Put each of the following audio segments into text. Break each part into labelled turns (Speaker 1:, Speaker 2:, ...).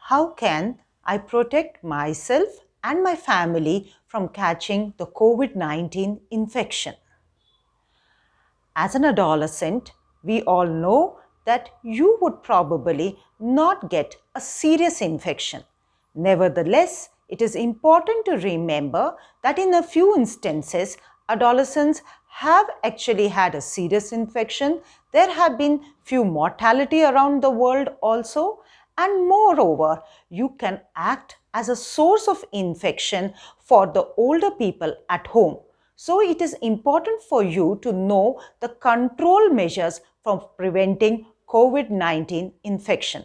Speaker 1: how can I protect myself and my family from catching the COVID-19 infection? As an adolescent, we all know that you would probably not get a serious infection. Nevertheless, it is important to remember that in a few instances, adolescents have actually had a serious infection. There have been few mortality around the world also, and moreover, you can act as a source of infection for the older people at home. So it is important for you to know the control measures for preventing COVID-19 infection.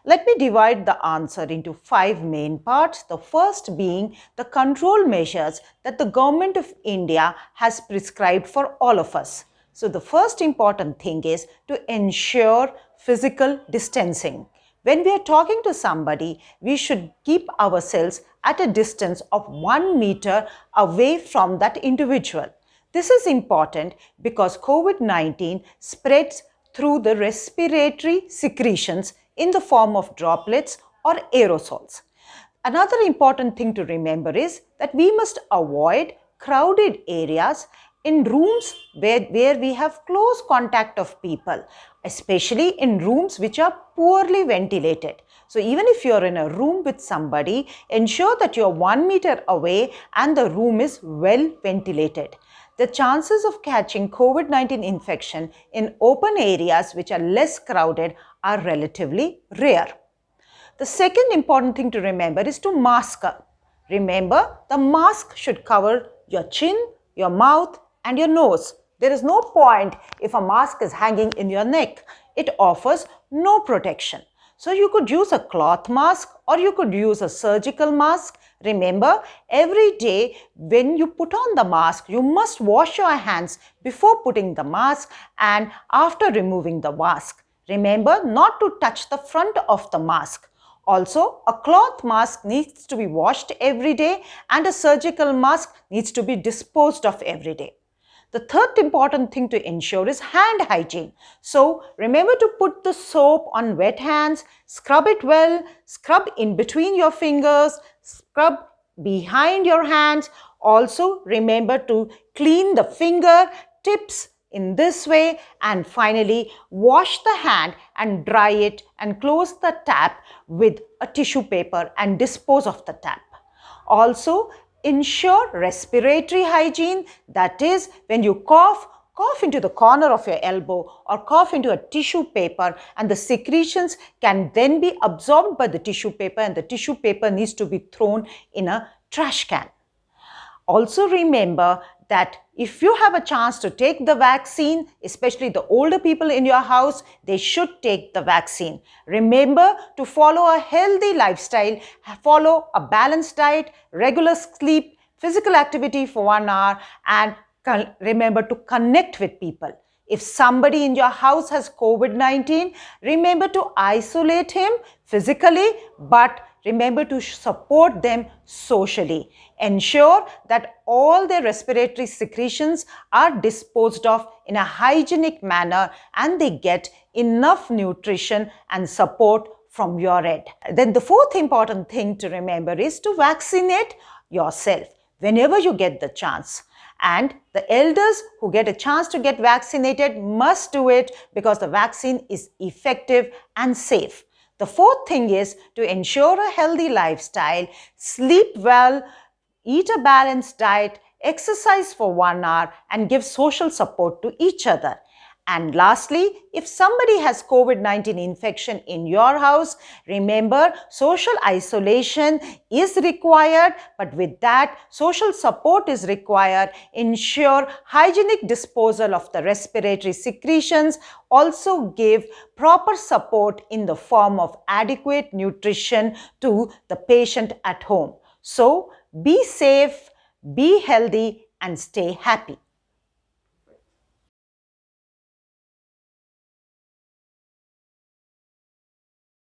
Speaker 1: Let me divide the answer into 5 main parts. The first being the control measures that the Government of India has prescribed for all of us. So the first important thing is to ensure physical distancing. When we are talking to somebody, we should keep ourselves at a distance of 1 meter away from that individual. This is important because COVID-19 spreads through the respiratory secretions in the form of droplets or aerosols. Another important thing to remember is that we must avoid crowded areas in rooms where we have close contact of people, especially in rooms which are poorly ventilated. So even if you're in a room with somebody, ensure that you're 1 meter away and the room is well ventilated. The chances of catching COVID-19 infection in open areas which are less crowded are relatively rare. The second important thing to remember is to mask up. Remember, the mask should cover your chin, your mouth, and your nose. There is no point if a mask is hanging in your neck. It offers no protection. So you could use a cloth mask or you could use a surgical mask. Remember, every day when you put on the mask, you must wash your hands before putting the mask and after removing the mask. Remember not to touch the front of the mask. Also, a cloth mask needs to be washed every day and a surgical mask needs to be disposed of every day. The third important thing to ensure is hand hygiene. So, remember to put the soap on wet hands, scrub it well, scrub in between your fingers, scrub behind your hands. Also, remember to clean the finger tips in this way, and finally wash the hand and dry it and close the tap with a tissue paper and dispose of the tap. Also, ensure respiratory hygiene, that is, when you cough into the corner of your elbow or cough into a tissue paper, and the secretions can then be absorbed by the tissue paper and the tissue paper needs to be thrown in a trash can. Also remember that if you have a chance to take the vaccine, especially the older people in your house, they should take the vaccine. Remember to follow a healthy lifestyle, follow a balanced diet, regular sleep, physical activity for 1 hour, and remember to connect with people. If somebody in your house has COVID-19, remember to isolate him physically, but remember to support them socially. Ensure that all their respiratory secretions are disposed of in a hygienic manner and they get enough nutrition and support from your end. Then the fourth important thing to remember is to vaccinate yourself whenever you get the chance. And the elders who get a chance to get vaccinated must do it because the vaccine is effective and safe. The fourth thing is to ensure a healthy lifestyle, sleep well, eat a balanced diet, exercise for 1 hour, and give social support to each other. And lastly, if somebody has COVID-19 infection in your house, remember social isolation is required, but with that, social support is required. Ensure hygienic disposal of the respiratory secretions. Also give proper support in the form of adequate nutrition to the patient at home. So, be safe, be healthy, and stay happy.